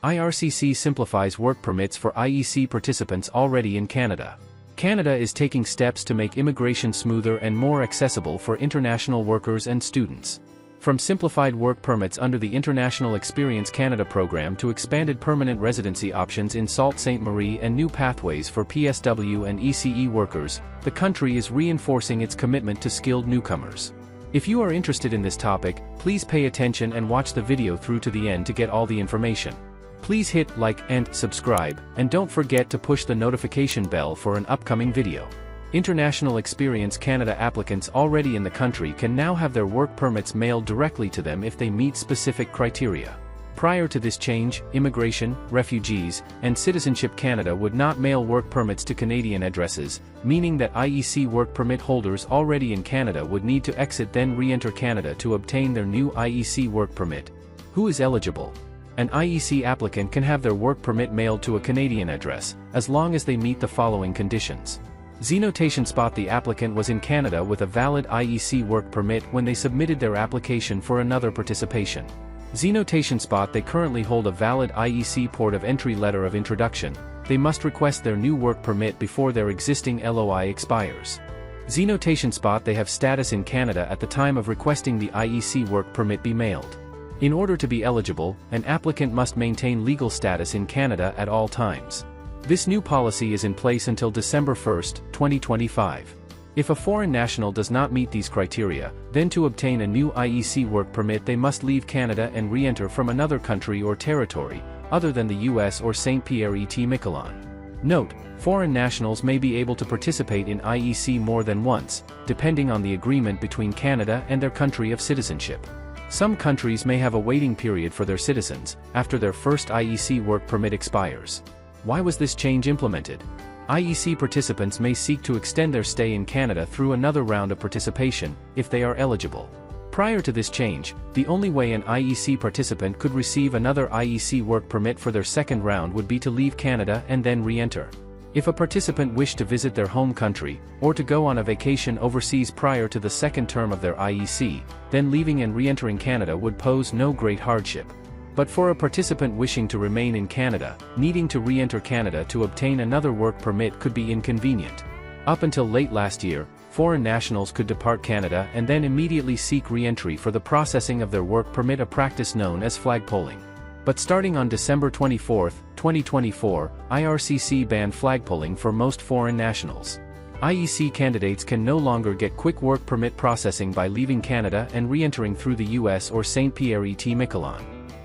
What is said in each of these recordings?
IRCC simplifies work permits for IEC participants already in Canada. Canada is taking steps to make immigration smoother and more accessible for international workers and students. From simplified work permits under the International Experience Canada program to expanded permanent residency options in Sault Ste. Marie and new pathways for PSW and ECE workers, the country is reinforcing its commitment to skilled newcomers. If you are interested in this topic, please pay attention and watch the video through to the end to get all the information. Please hit like and subscribe, and don't forget to push the notification bell for an upcoming video. International Experience Canada applicants already in the country can now have their work permits mailed directly to them if they meet specific criteria. Prior to this change, Immigration, Refugees, and Citizenship Canada would not mail work permits to Canadian addresses, meaning that IEC work permit holders already in Canada would need to exit then re-enter Canada to obtain their new IEC work permit. Who is eligible? An IEC applicant can have their work permit mailed to a Canadian address, as long as they meet the following conditions. Z-notation spot: the applicant was in Canada with a valid IEC work permit when they submitted their application for another participation. Z-notation spot: they currently hold a valid IEC port of entry letter of introduction. They must request their new work permit before their existing LOI expires. Z-notation spot: they have status in Canada at the time of requesting the IEC work permit be mailed. In order to be eligible, an applicant must maintain legal status in Canada at all times. This new policy is in place until December 1, 2025. If a foreign national does not meet these criteria, then to obtain a new IEC work permit they must leave Canada and re-enter from another country or territory, other than the US or Saint Pierre et Miquelon. Note, foreign nationals may be able to participate in IEC more than once, depending on the agreement between Canada and their country of citizenship. Some countries may have a waiting period for their citizens, after their first IEC work permit expires. Why was this change implemented? IEC participants may seek to extend their stay in Canada through another round of participation, if they are eligible. Prior to this change, the only way an IEC participant could receive another IEC work permit for their second round would be to leave Canada and then re-enter. If a participant wished to visit their home country, or to go on a vacation overseas prior to the second term of their IEC, then leaving and re-entering Canada would pose no great hardship. But for a participant wishing to remain in Canada, needing to re-enter Canada to obtain another work permit could be inconvenient. Up until late last year, foreign nationals could depart Canada and then immediately seek re-entry for the processing of their work permit, a practice known as flagpoling. But starting on December 24, 2024, IRCC banned flagpoling for most foreign nationals. IEC candidates can no longer get quick work permit processing by leaving Canada and re-entering through the US or Saint Pierre et Miquelon.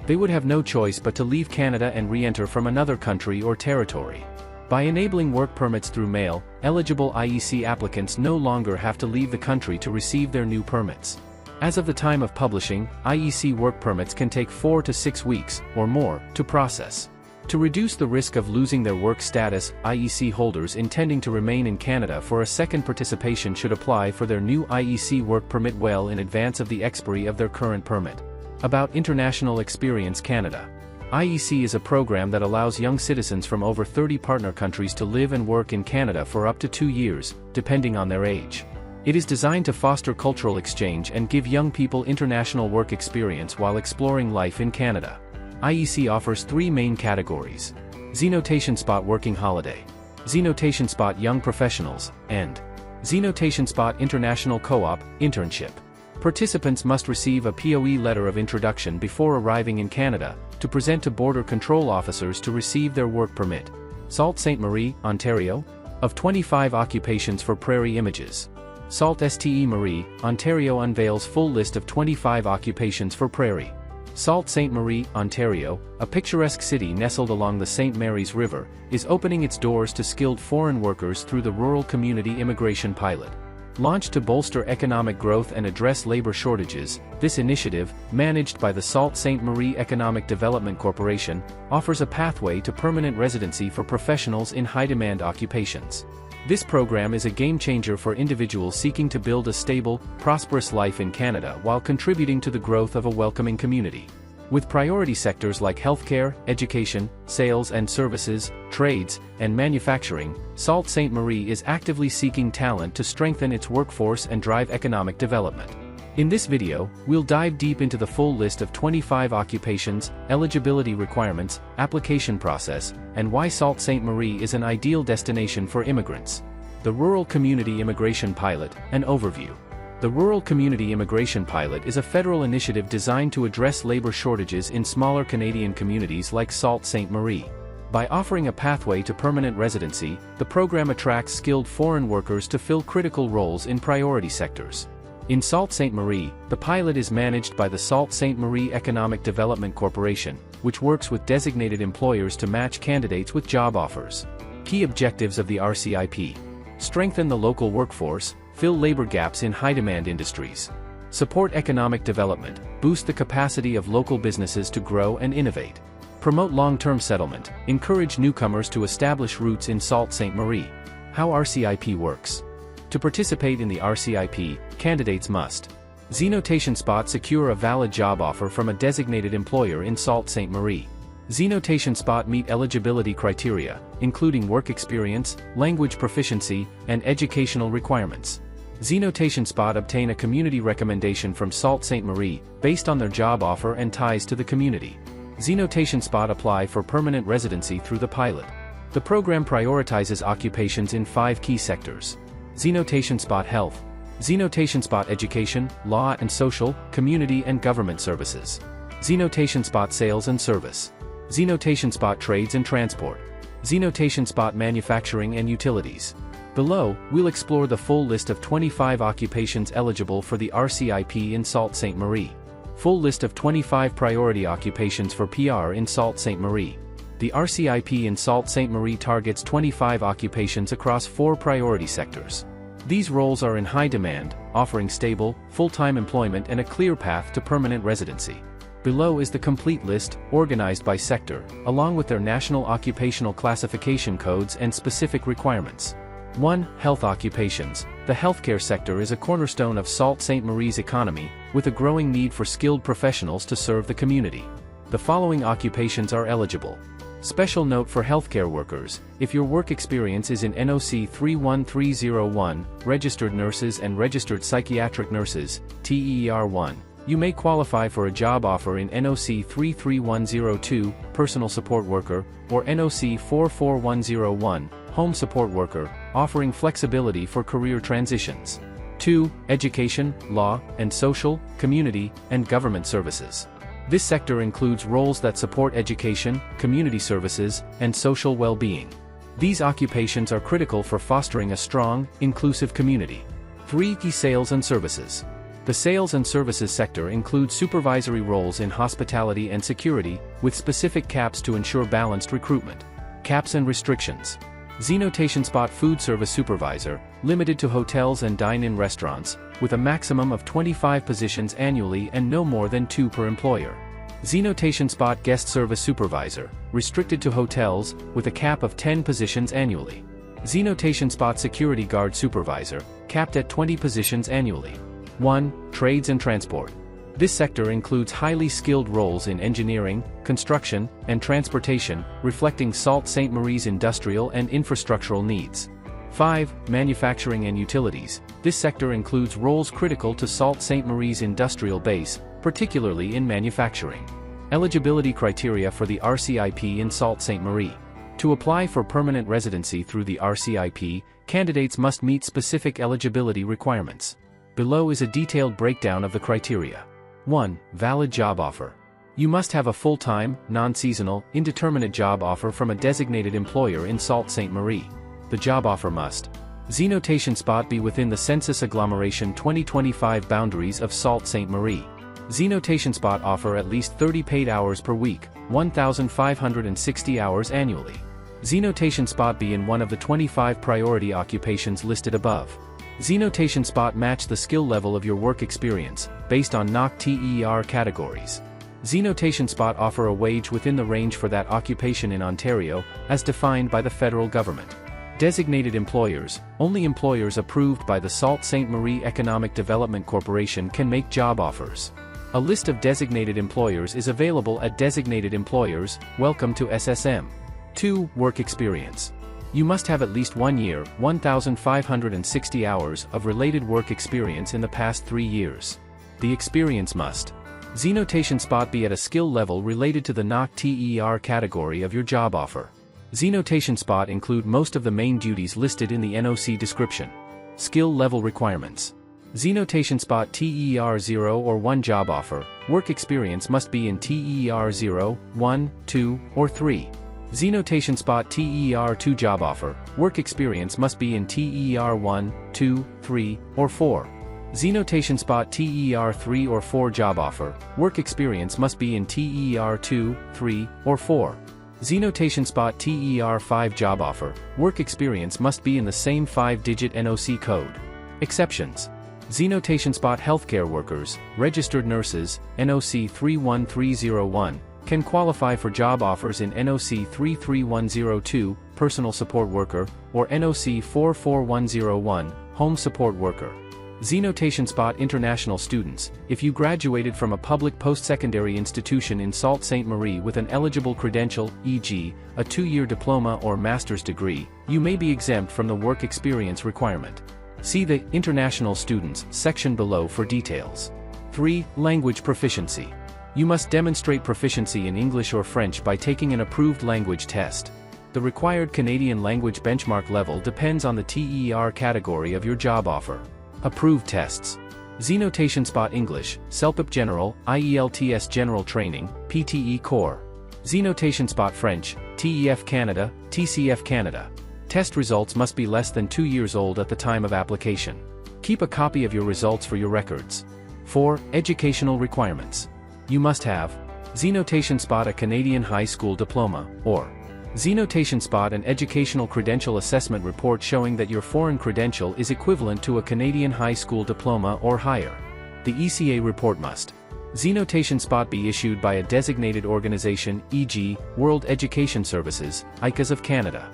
They would have no choice but to leave Canada and re-enter from another country or territory. By enabling work permits through mail, eligible IEC applicants no longer have to leave the country to receive their new permits. As of the time of publishing, IEC work permits can take 4 to 6 weeks, or more, to process. To reduce the risk of losing their work status, IEC holders intending to remain in Canada for a second participation should apply for their new IEC work permit well in advance of the expiry of their current permit. About International Experience Canada. IEC is a program that allows young citizens from over 30 partner countries to live and work in Canada for up to 2 years, depending on their age. It is designed to foster cultural exchange and give young people international work experience while exploring life in Canada. IEC offers 3 main categories: Z-notation spot working holiday, Z-notation spot young professionals, and Z-notation spot international co-op internship. Participants must receive a POE letter of introduction before arriving in Canada, to present to border control officers to receive their work permit. Sault Ste. Marie, Ontario. Of 25 occupations for Prairie Images. Sault Ste. Marie, Ontario unveils full list of 25 occupations for Prairie. Sault Ste. Marie, Ontario, a picturesque city nestled along the St. Mary's River, is opening its doors to skilled foreign workers through the Rural Community Immigration Pilot. Launched to bolster economic growth and address labor shortages, this initiative, managed by the Sault Ste. Marie Economic Development Corporation, offers a pathway to permanent residency for professionals in high-demand occupations. This program is a game-changer for individuals seeking to build a stable, prosperous life in Canada while contributing to the growth of a welcoming community. With priority sectors like healthcare, education, sales and services, trades, and manufacturing, Sault Ste. Marie is actively seeking talent to strengthen its workforce and drive economic development. In this video, we'll dive deep into the full list of 25 occupations, eligibility requirements, application process, and why Sault Ste. Marie is an ideal destination for immigrants. The Rural Community Immigration Pilot, an overview. The Rural Community Immigration Pilot is a federal initiative designed to address labor shortages in smaller Canadian communities like Sault Ste. Marie. By offering a pathway to permanent residency, the program attracts skilled foreign workers to fill critical roles in priority sectors. In Sault Ste. Marie, the pilot is managed by the Sault Ste. Marie Economic Development Corporation, which works with designated employers to match candidates with job offers. Key objectives of the RCIP: strengthen the local workforce, fill labor gaps in high-demand industries, support economic development, boost the capacity of local businesses to grow and innovate, promote long-term settlement, encourage newcomers to establish roots in Sault Ste. Marie. How RCIP works. To participate in the RCIP, candidates must Zenotation Spot secure a valid job offer from a designated employer in Sault Ste. Marie. Zenotation Spot meet eligibility criteria, including work experience, language proficiency, and educational requirements. Zenotation Spot obtain a community recommendation from Sault Ste. Marie, based on their job offer and ties to the community. Zenotation Spot apply for permanent residency through the pilot. The program prioritizes occupations in 5 key sectors: Zenotation Spot Health, Zenotation Spot Education, Law and Social, Community and Government Services, Zenotation Spot Sales and Service, Zenotation Spot Trades and Transport, Zenotation Spot Manufacturing and Utilities. Below, we'll explore the full list of 25 occupations eligible for the RCIP in Sault Ste. Marie. Full list of 25 priority occupations for PR in Sault Ste. Marie. The RCIP in Sault Ste. Marie targets 25 occupations across 4 priority sectors. These roles are in high demand, offering stable, full-time employment and a clear path to permanent residency. Below is the complete list, organized by sector, along with their national occupational classification codes and specific requirements. 1. Health occupations. The healthcare sector is a cornerstone of Sault Ste. Marie's economy, with a growing need for skilled professionals to serve the community. The following occupations are eligible. Special note for healthcare workers: if your work experience is in NOC 31301, registered nurses and registered psychiatric nurses, TER1, you may qualify for a job offer in NOC 33102, personal support worker, or NOC 44101, home support worker, offering flexibility for career transitions. 2. Education, Law and Social, Community, and Government Services. This sector includes roles that support education, community services, and social well-being. These occupations are critical for fostering a strong, inclusive community. 3. Key sales and services. The sales and services sector includes supervisory roles in hospitality and security, with specific caps to ensure balanced recruitment. Caps and restrictions. Zenotation Spot Food Service Supervisor, limited to hotels and dine-in restaurants, with a maximum of 25 positions annually and no more than 2 per employer. Zenotation Spot Guest Service Supervisor, restricted to hotels, with a cap of 10 positions annually. Zenotation Spot Security Guard Supervisor, capped at 20 positions annually. 1. Trades and Transport. This sector includes highly skilled roles in engineering, construction, and transportation, reflecting Sault Ste. Marie's industrial and infrastructural needs. 5. Manufacturing and Utilities. This sector includes roles critical to Sault Ste. Marie's industrial base, particularly in manufacturing. Eligibility criteria for the RCIP in Sault Ste. Marie. To apply for permanent residency through the RCIP, candidates must meet specific eligibility requirements. Below is a detailed breakdown of the criteria. 1. Valid job offer. You must have a full-time, non-seasonal, indeterminate job offer from a designated employer in Sault Ste. Marie. The job offer must Zenotation Spot be within the Census Agglomeration 2025 boundaries of Sault Ste. Marie. Zenotation Spot offer at least 30 paid hours per week, 1,560 hours annually. Zenotation Spot be in one of the 25 priority occupations listed above. Zenotation Spot match the skill level of your work experience, based on NOC TER categories. Zenotation Spot offer a wage within the range for that occupation in Ontario, as defined by the federal government. Designated employers. Only employers approved by the Sault Ste. Marie Economic Development Corporation can make job offers. A list of designated employers is available at Designated Employers. Welcome to SSM. 2. Work experience. You must have at least 1 year, 1,560 hours of related work experience in the past 3 years. The experience must. Xenotation spot be at a skill level related to the NOC-TER category of your job offer. Xenotation spot include most of the main duties listed in the NOC description. Skill level requirements. Xenotation spot TER 0 or 1 job offer, work experience must be in TER 0, 1, 2, or 3. Xenotation spot TER 2 job offer, work experience must be in TER 1, 2, 3, or 4. Xenotation spot TER 3 or 4 job offer, work experience must be in TER 2, 3, or 4. Xenotation spot TER 5 job offer, work experience must be in the same 5-digit NOC code. Exceptions. Xenotation spot healthcare workers, registered nurses, NOC 31301, can qualify for job offers in NOC 33102, personal support worker, or NOC 44101, home support worker. Xenotation spot international students, if you graduated from a public post-secondary institution in Sault Ste. Marie with an eligible credential, e.g., a 2-year diploma or master's degree, you may be exempt from the work experience requirement. See the International Students section below for details. 3. Language proficiency. You must demonstrate proficiency in English or French by taking an approved language test. The required Canadian language benchmark level depends on the TER category of your job offer. Approved tests. Xenotation spot English, CELPIP General, IELTS General Training, PTE Core. Xenotation spot French, TEF Canada, TCF Canada. Test results must be less than 2 years old at the time of application. Keep a copy of your results for your records. 4. Educational requirements. You must have Xenotation spot a Canadian high school diploma, or Xenotation spot an educational credential assessment report showing that your foreign credential is equivalent to a Canadian high school diploma or higher. The ECA report must Xenotation spot be issued by a designated organization, e.g., World Education Services, ICAs of Canada.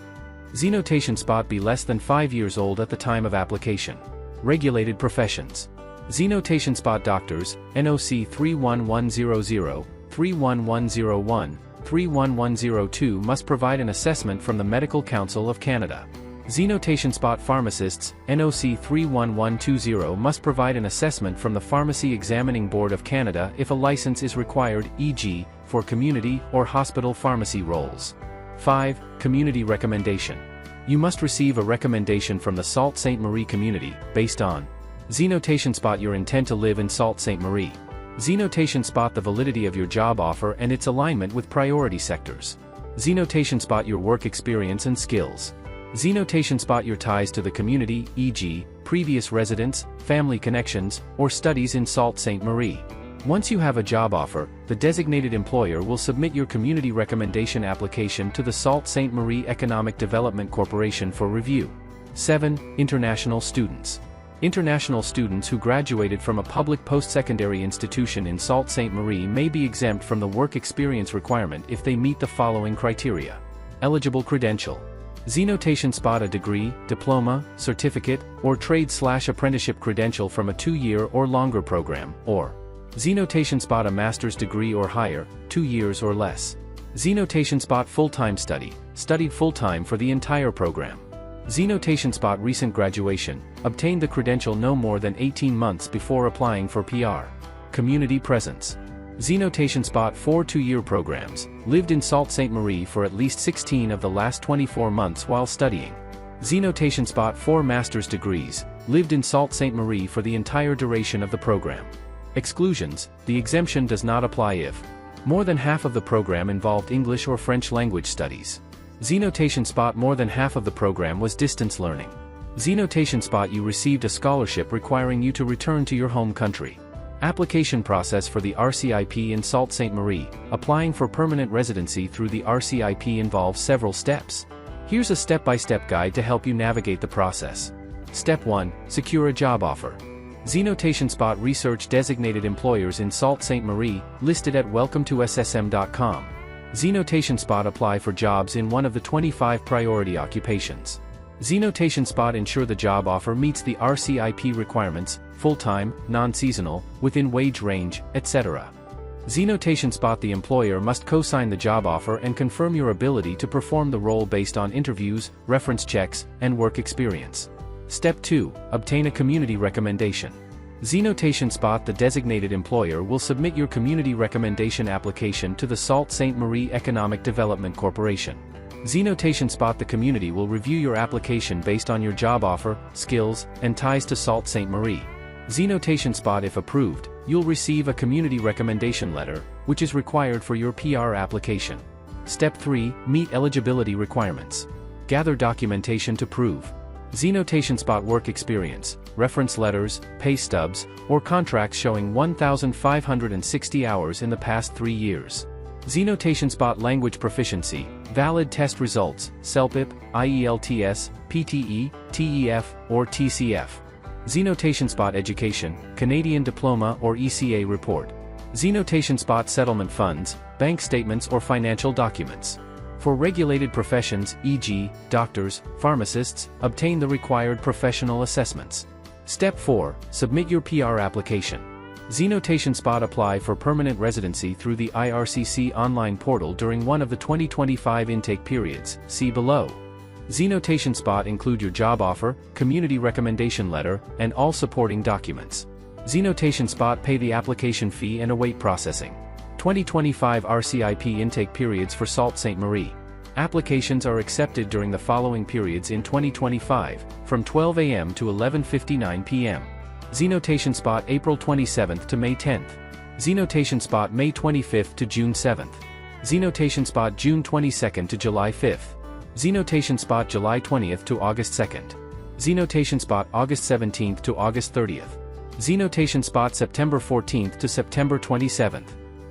Xenotation spot be less than 5 years old at the time of application. Regulated professions. Xenotation spot doctors, NOC 31100, 31101, 31102 must provide an assessment from the Medical Council of Canada. Xenotation spot pharmacists, NOC 31120 must provide an assessment from the Pharmacy Examining Board of Canada if a license is required, e.g., for community or hospital pharmacy roles. 5. Community recommendation. You must receive a recommendation from the Sault Ste. Marie community, based on Xenotation spot your intent to live in Sault Ste. Marie. Xenotation spot the validity of your job offer and its alignment with priority sectors. Xenotation spot your work experience and skills. Xenotation spot your ties to the community, e.g., previous residence, family connections, or studies in Sault Ste. Marie. Once you have a job offer, the designated employer will submit your community recommendation application to the Sault Ste. Marie Economic Development Corporation for review. 7. International students. International students who graduated from a public post-secondary institution in Sault Ste. Marie may be exempt from the work experience requirement if they meet the following criteria. Eligible credential. Xenotation spot a degree, diploma, certificate, or trade/apprenticeship credential from a 2-year or longer program, or Xenotation spot a master's degree or higher, 2 years or less. Xenotation spot full-time study, studied full-time for the entire program. Xenotation spot recent graduation, obtained the credential no more than 18 months before applying for PR. Community presence. Xenotation spot 4 2-year programs, lived in Sault Ste. Marie for at least 16 of the last 24 months while studying. Xenotation spot 4 master's degrees, lived in Sault Ste. Marie for the entire duration of the program. Exclusions. The exemption does not apply if more than half of the program involved English or French language studies. Xenotation spot more than half of the program was distance learning. Xenotation spot you received a scholarship requiring you to return to your home country. Application process for the RCIP in Sault Ste. Marie. Applying for permanent residency through the RCIP involves several steps. Here's a step-by-step guide to help you navigate the process. Step 1. Secure a job offer. Xenotation spot research designated employers in Sault Ste. Marie, listed at welcome2ssm.com. Xenotation spot apply for jobs in one of the 25 priority occupations. Xenotation spot ensure the job offer meets the RCIP requirements, full-time, non-seasonal, within wage range, etc. Xenotation spot the employer must co-sign the job offer and confirm your ability to perform the role based on interviews, reference checks, and work experience. Step 2. Obtain a community recommendation. Zenotation Spot. The designated employer will submit your community recommendation application to the Sault Ste. Marie Economic Development Corporation. Zenotation Spot. The community will review your application based on your job offer, skills, and ties to Sault Ste. Marie. Zenotation Spot. If approved, you'll receive a community recommendation letter, which is required for your PR application. Step 3. Meet eligibility requirements. Gather documentation to prove. Zenotation Spot. Work experience, reference letters, pay stubs, or contracts showing 1,560 hours in the past 3 years. Zenotation Spot. Language proficiency, valid test results, CELPIP, IELTS, PTE, TEF, or TCF. Zenotation Spot. Education, Canadian Diploma or ECA report. Zenotation Spot. Settlement funds, bank statements or financial documents. For regulated professions, e.g., doctors, pharmacists, obtain the required professional assessments. Step 4. Submit your PR application. Zenotation Spot. Apply for permanent residency through the IRCC online portal during one of the 2025 intake periods, see below. Zenotation Spot. Include your job offer, community recommendation letter, and all supporting documents. Zenotation Spot. Pay the application fee and await processing. 2025 RCIP intake periods for Sault Ste. Marie. Applications are accepted during the following periods in 2025, from 12 a.m. to 11:59 p.m. Zenotation Spot. April 27th to May 10th. Zenotation Spot. May 25th to June 7th. Zenotation Spot. June 22nd to July 5th. Zenotation Spot. July 20th to August 2nd. Zenotation Spot. August 17th to August 30th. Zenotation Spot. September 14th to September 27th.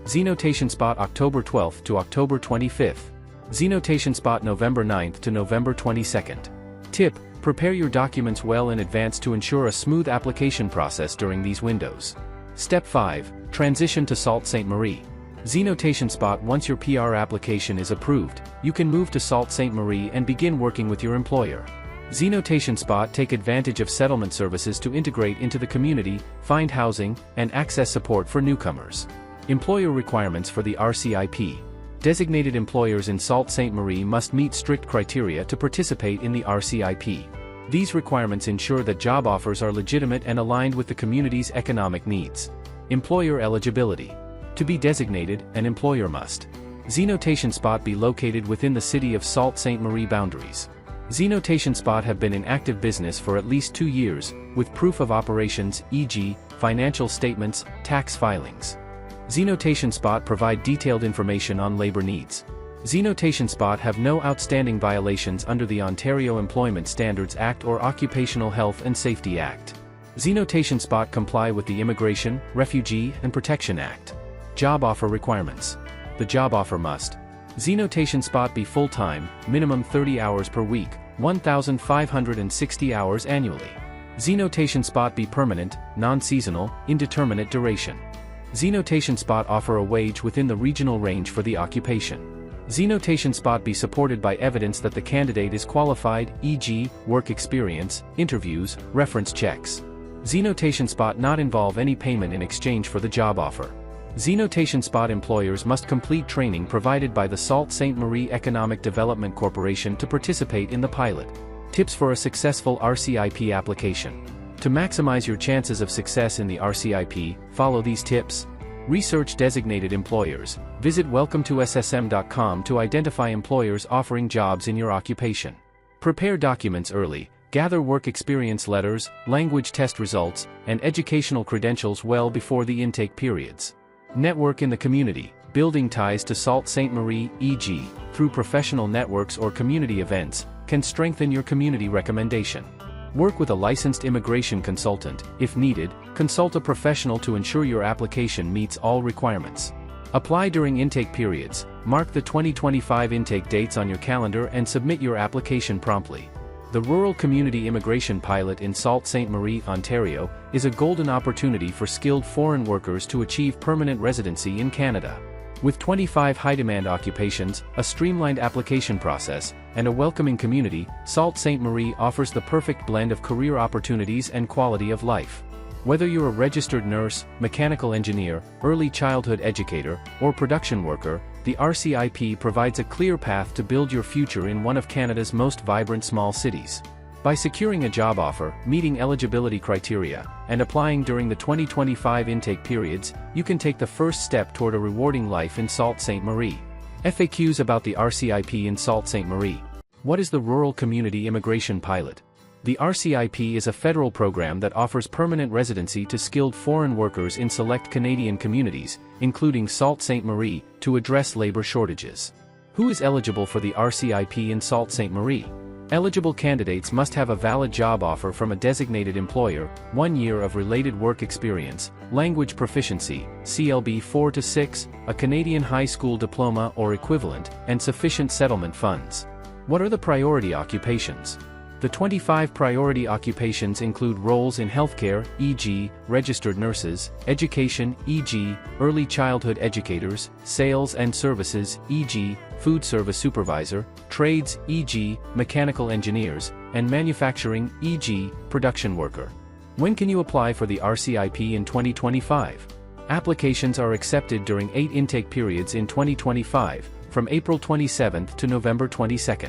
Zenotation Spot. October 12th to October 25th. Zenotation Spot. November 9th to November 22nd. Tip: prepare your documents well in advance to ensure a smooth application process during these windows. Step 5. Transition to Sault Ste. Marie. Zenotation Spot. Once your PR application is approved, you can move to Sault Ste. Marie and begin working with your employer. Zenotation Spot. Take advantage of settlement services to integrate into the community, find housing, and access support for newcomers. Employer requirements for the RCIP. Designated employers in Sault Ste. Marie must meet strict criteria to participate in the RCIP. These requirements ensure that job offers are legitimate and aligned with the community's economic needs. Employer eligibility. To be designated, an employer must: Zenotation Spot. Be located within the city of Sault Ste. Marie boundaries. Zenotation Spot. Have been in active business for at least 2 years, with proof of operations, e.g., financial statements, tax filings. Zenotation Spot. Provide detailed information on labor needs. Zenotation Spot. Have no outstanding violations under the Ontario Employment Standards Act or Occupational Health and Safety Act. Zenotation Spot. Comply with the Immigration, Refugee, and Protection Act. Job offer requirements. The job offer must: Zenotation Spot. Be full-time, minimum 30 hours per week, 1,560 hours annually. Zenotation Spot. Be permanent, non-seasonal, indeterminate duration. Zenotation Spot. Offer a wage within the regional range for the occupation. Zenotation Spot. Be supported by evidence that the candidate is qualified, e.g., work experience, interviews, reference checks. Zenotation Spot. Not involve any payment in exchange for the job offer. Zenotation Spot. Employers must complete training provided by the Sault Ste. Marie Economic Development Corporation to participate in the pilot. Tips for a successful RCIP application. To maximize your chances of success in the RCIP, follow these tips. Research designated employers. Visit welcome2ssm.com to identify employers offering jobs in your occupation. Prepare documents early. Gather work experience letters, language test results, and educational credentials well before the intake periods. Network in the community. Building ties to Sault Ste. Marie, e.g., through professional networks or community events, can strengthen your community recommendation. Work with a licensed immigration consultant. If needed, consult a professional to ensure your application meets all requirements. Apply during intake periods. Mark the 2025 intake dates on your calendar and submit your application promptly. The Rural Community Immigration Pilot in Sault Ste. Marie, Ontario, is a golden opportunity for skilled foreign workers to achieve permanent residency in Canada. With 25 high-demand occupations, a streamlined application process, and a welcoming community, Sault Ste. Marie offers the perfect blend of career opportunities and quality of life. Whether you're a registered nurse, mechanical engineer, early childhood educator, or production worker, the RCIP provides a clear path to build your future in one of Canada's most vibrant small cities. By securing a job offer, meeting eligibility criteria, and applying during the 2025 intake periods, you can take the first step toward a rewarding life in Sault Ste. Marie. FAQs about the RCIP in Sault Ste. Marie. What is the Rural Community Immigration Pilot? The RCIP is a federal program that offers permanent residency to skilled foreign workers in select Canadian communities, including Sault Ste. Marie, to address labor shortages. Who is eligible for the RCIP in Sault Ste. Marie? Eligible candidates must have a valid job offer from a designated employer, 1 year of related work experience, language proficiency, CLB 4 to 6, a Canadian high school diploma or equivalent, and sufficient settlement funds. What are the priority occupations? The 25 priority occupations include roles in healthcare, e.g., registered nurses, education, e.g., early childhood educators, sales and services, e.g., food service supervisor, trades, e.g., mechanical engineers, and manufacturing, e.g., production worker. When can you apply for the RCIP in 2025? Applications are accepted during 8 intake periods in 2025, from April 27 to November 22.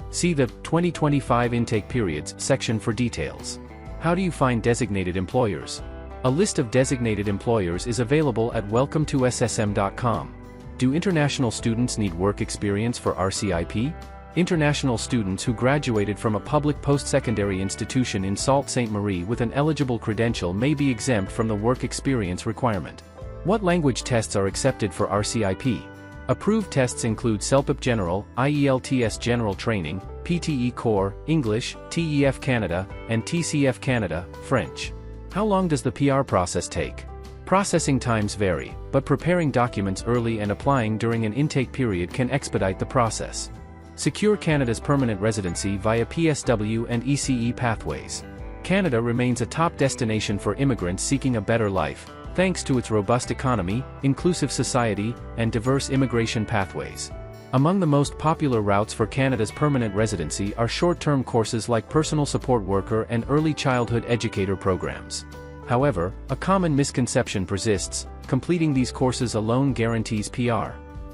See the 2025 Intake Periods section for details. How do you find designated employers? A list of designated employers is available at welcome2ssm.com. Do international students need work experience for RCIP? International students who graduated from a public post-secondary institution in Sault Ste. Marie with an eligible credential may be exempt from the work experience requirement. What language tests are accepted for RCIP? Approved tests include CELPIP General, IELTS General Training, PTE Core, English, TEF Canada, and TCF Canada, French. How long does the PR process take? Processing times vary, but preparing documents early and applying during an intake period can expedite the process. Secure Canada's permanent residency via PSW and ECE Pathways. Canada remains a top destination for immigrants seeking a better life, thanks to its robust economy, inclusive society, and diverse immigration pathways. Among the most popular routes for Canada's permanent residency are short-term courses like personal support worker and early childhood educator programs. However, a common misconception persists: completing these courses alone guarantees PR.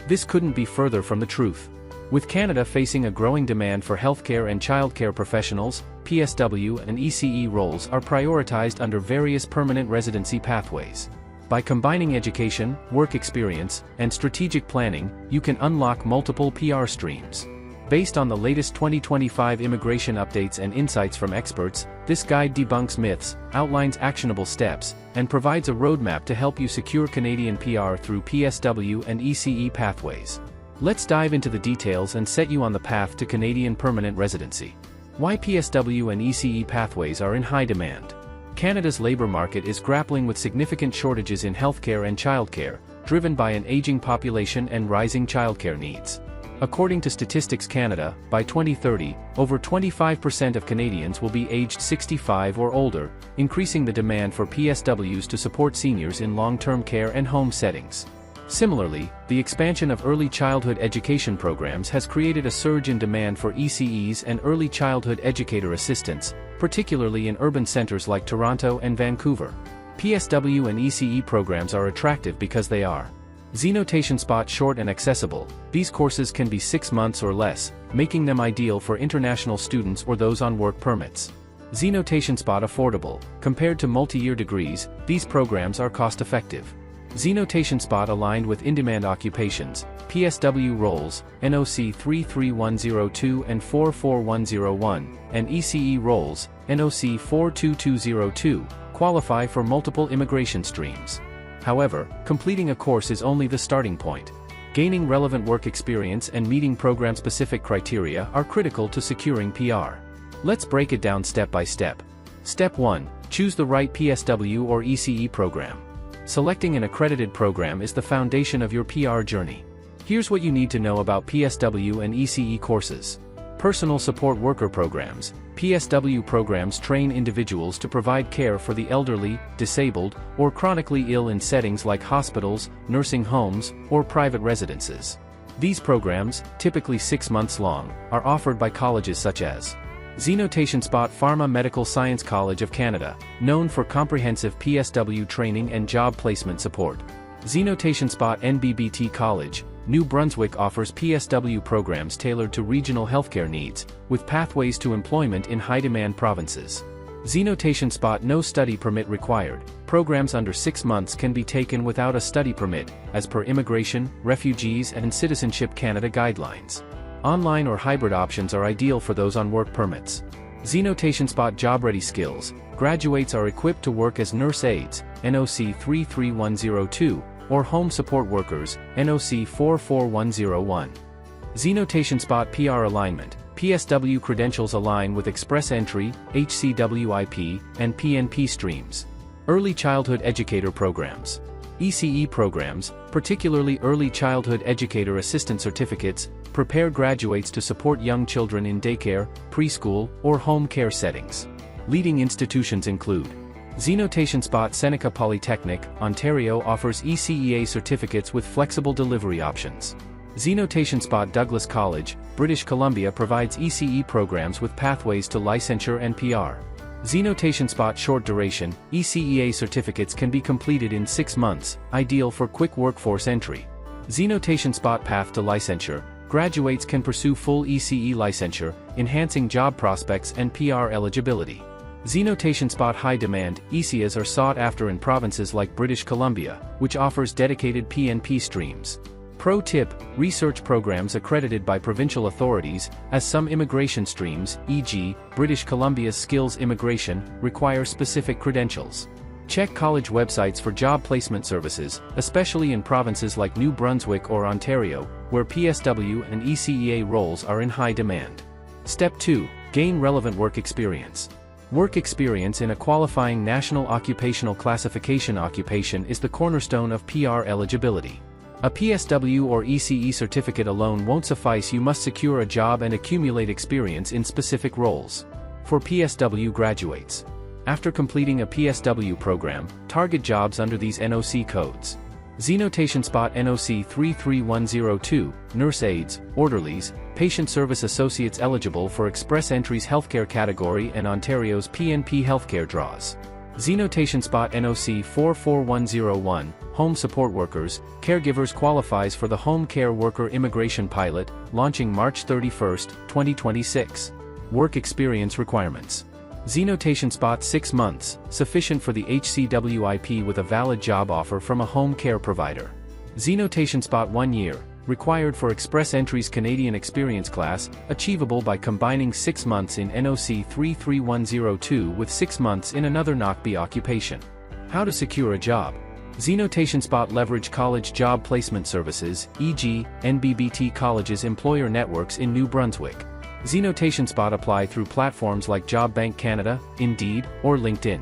This couldn't be further from the truth. With Canada facing a growing demand for healthcare and childcare professionals, PSW and ECE roles are prioritized under various permanent residency pathways. By combining education, work experience, and strategic planning, you can unlock multiple PR streams. Based on the latest 2025 immigration updates and insights from experts, this guide debunks myths, outlines actionable steps, and provides a roadmap to help you secure Canadian PR through PSW and ECE pathways. Let's dive into the details and set you on the path to Canadian permanent residency. Why PSW and ECE pathways are in high demand. Canada's labour market is grappling with significant shortages in healthcare and childcare, driven by an aging population and rising childcare needs. According to Statistics Canada, by 2030, over 25% of Canadians will be aged 65 or older, increasing the demand for PSWs to support seniors in long-term care and home settings. Similarly, the expansion of early childhood education programs has created a surge in demand for ECEs and early childhood educator assistants, particularly in urban centers like Toronto and Vancouver. PSW and ECE programs are attractive because they are Z-notation spot short and accessible. These courses can be 6 months or less, making them ideal for international students or those on work permits. Z-notation spot affordable. Compared to multi-year degrees, these programs are cost-effective. Z-notation spot aligned with in-demand occupations, PSW roles, NOC 33102 and 44101, and ECE roles, NOC 42202, qualify for multiple immigration streams. However, completing a course is only the starting point. Gaining relevant work experience and meeting program-specific criteria are critical to securing PR. Let's break it down step by step. Step 1. Choose the right PSW or ECE program. Selecting an accredited program is the foundation of your PR journey. Here's what you need to know about PSW and ECE courses. Personal support worker programs. PSW programs train individuals to provide care for the elderly, disabled, or chronically ill in settings like hospitals, nursing homes, or private residences. These programs, typically 6 months long, are offered by colleges such as Z-notation spot Pharma Medical Science College of Canada, known for comprehensive PSW training and job placement support. Z-notation spot NBBT College, New Brunswick offers PSW programs tailored to regional healthcare needs, with pathways to employment in high-demand provinces. Zenotation Spot no study permit required. Programs under 6 months can be taken without a study permit, as per Immigration, Refugees and Citizenship Canada guidelines. Online or hybrid options are ideal for those on work permits. Zenotation Spot job-ready skills. Graduates are equipped to work as nurse aides, NOC 33102, or home support workers, NOC 44101. Zenotation Spot PR alignment. PSW credentials align with Express Entry, HCWIP, and PNP streams. Early Childhood Educator Programs. ECE programs, particularly Early Childhood Educator Assistant Certificates, prepare graduates to support young children in daycare, preschool, or home care settings. Leading institutions include Zenotation Spot Seneca Polytechnic, Ontario offers ECEA certificates with flexible delivery options. Zenotation Spot Douglas College, British Columbia provides ECE programs with pathways to licensure and PR. Zenotation Spot Short Duration, ECEA certificates can be completed in 6 months, ideal for quick workforce entry. Zenotation Spot Path to Licensure, graduates can pursue full ECE licensure, enhancing job prospects and PR eligibility. Zenotation Spot High Demand, ECEAs are sought after in provinces like British Columbia, which offers dedicated PNP streams. Pro tip, research programs accredited by provincial authorities, as some immigration streams, e.g., British Columbia's Skills Immigration, require specific credentials. Check college websites for job placement services, especially in provinces like New Brunswick or Ontario, where PSW and ECEA roles are in high demand. Step 2. Gain relevant work experience. Work experience in a qualifying national occupational classification occupation is the cornerstone of PR eligibility. A PSW or ECE certificate alone won't suffice. You must secure a job and accumulate experience in specific roles. For PSW graduates, after completing a PSW program, target jobs under these NOC codes. Zenotation Spot NOC 33102, Nurse Aides, Orderlies, Patient Service Associates eligible for Express Entry's healthcare category and Ontario's PNP healthcare draws. Zenotation Spot NOC 44101, Home Support Workers, Caregivers qualifies for the Home Care Worker Immigration Pilot, launching March 31, 2026. Work experience requirements. Zenotation Spot 6 months, sufficient for the HCWIP with a valid job offer from a home care provider. Zenotation Spot 1 year, required for Express Entry's Canadian Experience class, achievable by combining 6 months in NOC 33102 with 6 months in another NOCB occupation. How to secure a job. Zenotation Spot leverage college job placement services, e.g., NBBT College's employer networks in New Brunswick. Zenotation Spot apply through platforms like Job Bank Canada, Indeed, or LinkedIn.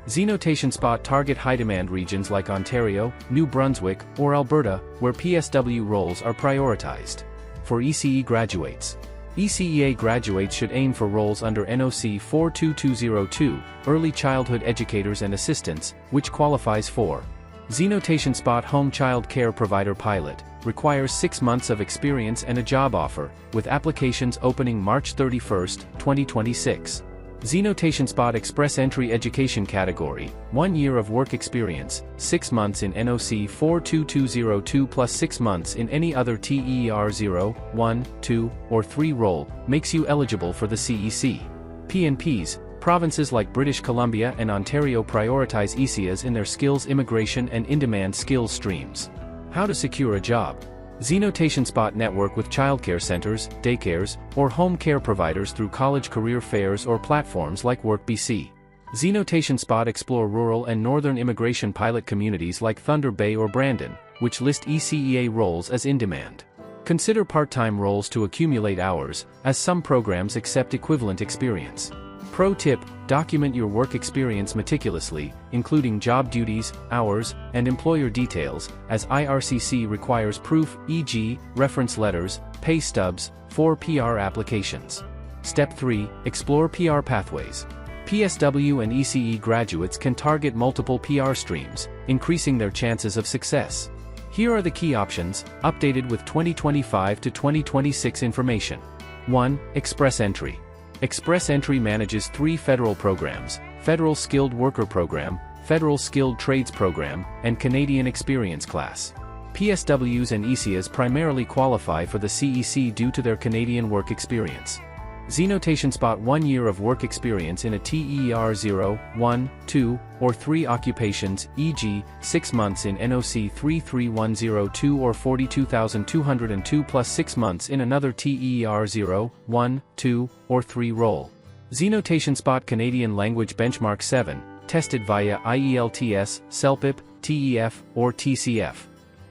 Zenotation Spot target high-demand regions like Ontario, New Brunswick, or Alberta, where PSW roles are prioritized. For ECE graduates. ECEA graduates should aim for roles under NOC 42202, Early Childhood Educators and Assistants, which qualifies for Zenotation Spot Home Child Care Provider Pilot, requires 6 months of experience and a job offer, with applications opening March 31, 2026. Zenotation Spot Express Entry Education Category, 1 year of work experience, 6 months in NOC 42202 plus 6 months in any other TER 0, 1, 2, or 3 role, makes you eligible for the CEC. PNPs, provinces like British Columbia and Ontario prioritize ECEAs in their skills immigration and in-demand skills streams. How to secure a job. Zenotation Spot network with childcare centers, daycares, or home care providers through college career fairs or platforms like WorkBC. Zenotation Spot explore rural and northern immigration pilot communities like Thunder Bay or Brandon, which list ECEA roles as in demand. Consider part-time roles to accumulate hours, as some programs accept equivalent experience. Pro tip, document your work experience meticulously, including job duties, hours, and employer details, as IRCC requires proof, e.g., reference letters, pay stubs, for PR applications. Step 3, explore PR pathways. PSW and ECE graduates can target multiple PR streams, increasing their chances of success. Here are the key options, updated with 2025 to 2026 information. 1. Express Entry. Express Entry manages 3 federal programs: Federal Skilled Worker Program, Federal Skilled Trades Program, and Canadian Experience Class. PSWs and ECEs primarily qualify for the CEC due to their Canadian work experience. Zenotation Spot 1 year of work experience in a TER 0, 1, 2, or 3 occupations, e.g., 6 months in NOC 33102 or 42,202 plus 6 months in another TER 0, 1, 2, or 3 role. Zenotation Spot Canadian Language Benchmark 7, tested via IELTS, CELPIP, TEF, or TCF.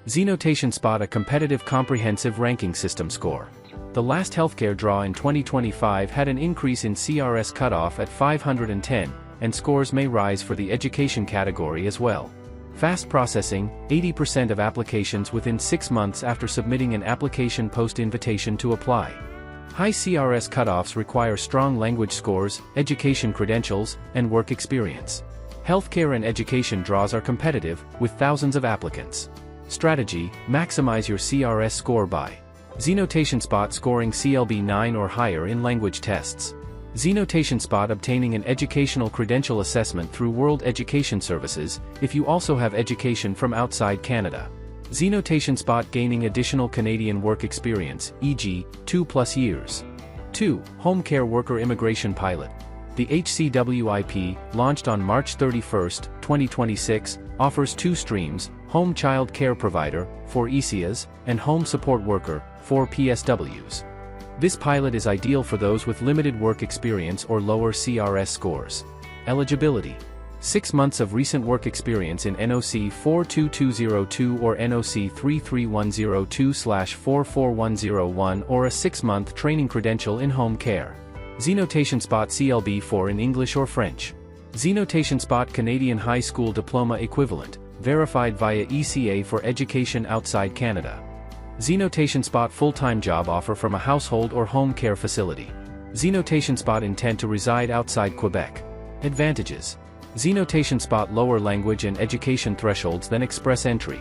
Zenotation Spot a competitive comprehensive ranking system score. The last healthcare draw in 2025 had an increase in CRS cutoff at 510, and scores may rise for the education category as well. Fast processing, 80% of applications within 6 months after submitting an application post-invitation to apply. High CRS cutoffs require strong language scores, education credentials, and work experience. Healthcare and education draws are competitive, with thousands of applicants. Strategy: maximize your CRS score by Zenotation Spot scoring CLB 9 or higher in language tests. Zenotation Spot obtaining an educational credential assessment through World Education Services, if you also have education from outside Canada. Zenotation Spot gaining additional Canadian work experience, e.g., 2+ years. 2. Home Care Worker Immigration Pilot. The HCWIP, launched on March 31, 2026, offers 2 streams: Home Child Care Provider, for ECEs, and Home Support Worker, for PSWs. This pilot is ideal for those with limited work experience or lower CRS scores. Eligibility: 6 months of recent work experience in NOC 42202 or NOC 33102/44101 or a 6-month training credential in home care. Zenotation Spot CLB 4 in English or French. Zenotation Spot Canadian High School Diploma Equivalent, verified via ECA for education outside Canada. Zenotation Spot full-time job offer from a household or home care facility. Zenotation Spot intent to reside outside Quebec. Advantages: Zenotation Spot lower language and education thresholds than express entry.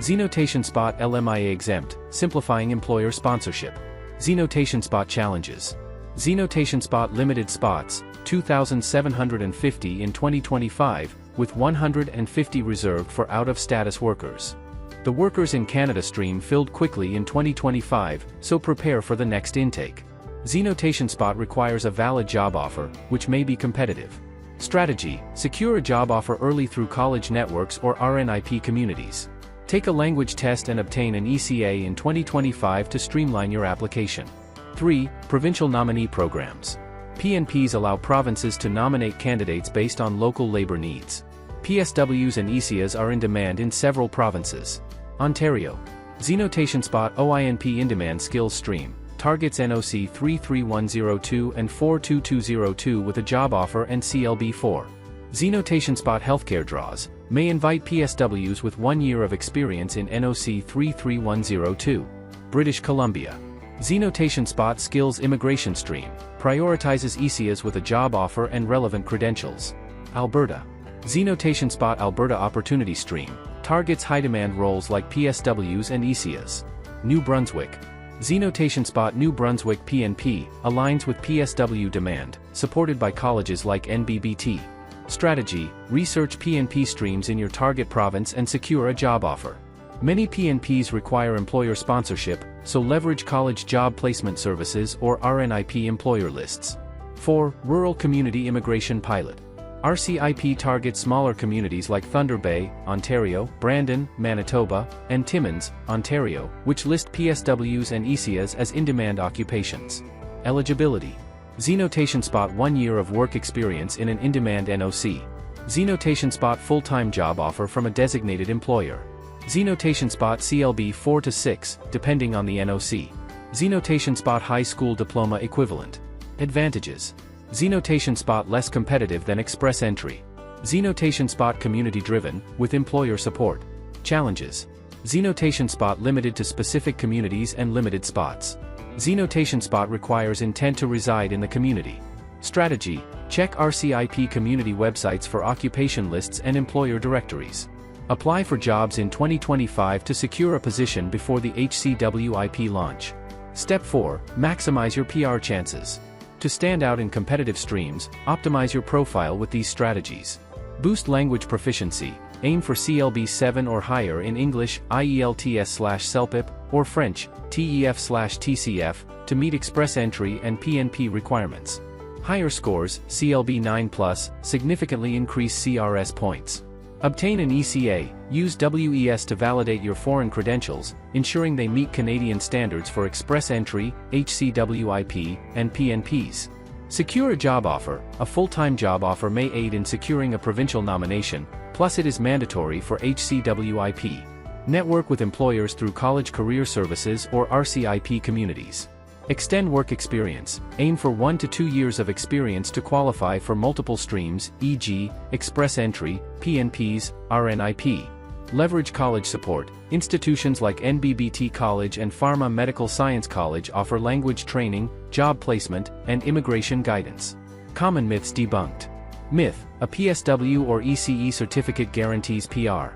Zenotation Spot LMIA exempt, simplifying employer sponsorship. Zenotation Spot challenges: Zenotation Spot limited spots, 2,750 in 2025, with 150 reserved for out-of-status workers. The Workers in Canada stream filled quickly in 2025, so prepare for the next intake. Zenotation Spot requires a valid job offer, which may be competitive. Strategy: secure a job offer early through college networks or RNIP communities. Take a language test and obtain an ECA in 2025 to streamline your application. 3. Provincial Nominee Programs. PNPs allow provinces to nominate candidates based on local labor needs. PSWs and ECEs are in demand in several provinces. Ontario. Zenotation Spot OINP in-demand skills stream, targets NOC 33102 and 42202 with a job offer and CLB 4. Zenotation Spot healthcare draws, may invite PSWs with 1 year of experience in NOC 33102. British Columbia. Zenotation Spot skills immigration stream, prioritizes ECEs with a job offer and relevant credentials. Alberta. Zenotation Spot Alberta Opportunity Stream, targets high-demand roles like PSWs and ECEs. New Brunswick. Zenotation Spot New Brunswick PNP, aligns with PSW demand, supported by colleges like NBBT. Strategy: research PNP streams in your target province and secure a job offer. Many PNPs require employer sponsorship, so leverage college job placement services or RNIP employer lists. 4. Rural Community Immigration Pilot. RCIP targets smaller communities like Thunder Bay, Ontario, Brandon, Manitoba, and Timmins, Ontario, which list PSWs and ECEs as in-demand occupations. Eligibility: Zenotation Spot 1 year of work experience in an in-demand NOC. Zenotation Spot full-time job offer from a designated employer. Zenotation Spot CLB 4 to 6, depending on the NOC. Zenotation Spot high school diploma equivalent. Advantages: Zenotation Spot less competitive than express entry. Zenotation Spot community-driven, with employer support. Challenges: Zenotation Spot limited to specific communities and limited spots. Zenotation Spot requires intent to reside in the community. Strategy: check RCIP community websites for occupation lists and employer directories. Apply for jobs in 2025 to secure a position before the HCWIP launch. Step 4. Maximize your PR chances. To stand out in competitive streams, optimize your profile with these strategies. Boost language proficiency. aim for CLB 7 or higher in English, IELTS/CELPIP, or French, TEF/TCF, to meet express entry and PNP requirements. Higher scores, CLB 9+, significantly increase CRS points. Obtain an ECA, use WES to validate your foreign credentials, ensuring they meet Canadian standards for express entry, HCWIP, and PNPs. Secure a job offer. A full-time job offer may aid in securing a provincial nomination, plus it is mandatory for HCWIP. Network with employers through College Career Services or RCIP communities. Extend work experience. Aim for 1 to 2 years of experience to qualify for multiple streams, e.g., express entry, PNPs, RNIP. Leverage college support. Institutions like NBBT College and Pharma Medical Science College offer language training, job placement, and immigration guidance. Common myths debunked. Myth: a PSW or ECE certificate guarantees PR.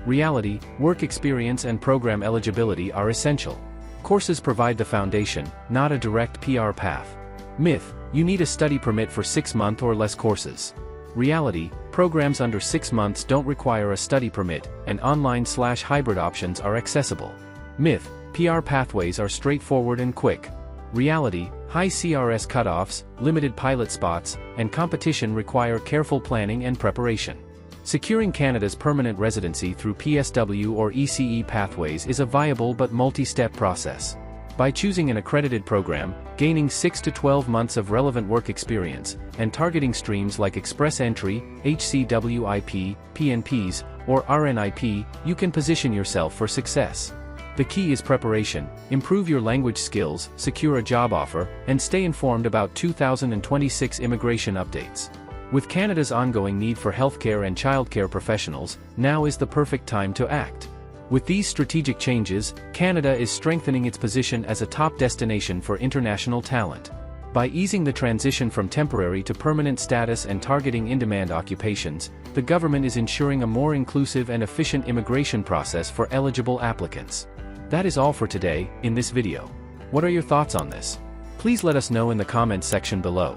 Reality: work experience and program eligibility are essential. Courses provide the foundation, not a direct PR path. Myth: you need a study permit for 6-month or less courses. Reality: programs under 6 months don't require a study permit, and online/hybrid options are accessible. Myth: PR pathways are straightforward and quick. Reality: high CRS cutoffs, limited pilot spots, and competition require careful planning and preparation. Securing Canada's permanent residency through PSW or ECE pathways is a viable but multi-step process. By choosing an accredited program, gaining 6 to 12 months of relevant work experience, and targeting streams like Express Entry, HCWIP, PNPs, or RNIP, you can position yourself for success. The key is preparation. Improve your language skills, secure a job offer, and stay informed about 2026 immigration updates. With Canada's ongoing need for healthcare and childcare professionals, now is the perfect time to act. With these strategic changes, Canada is strengthening its position as a top destination for international talent. By easing the transition from temporary to permanent status and targeting in-demand occupations, the government is ensuring a more inclusive and efficient immigration process for eligible applicants. That is all for today, in this video. What are your thoughts on this? Please let us know in the comments section below.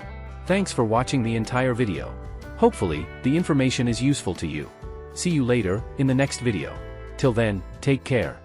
Thanks for watching the entire video. Hopefully, the information is useful to you. See you later, in the next video. Till then, take care.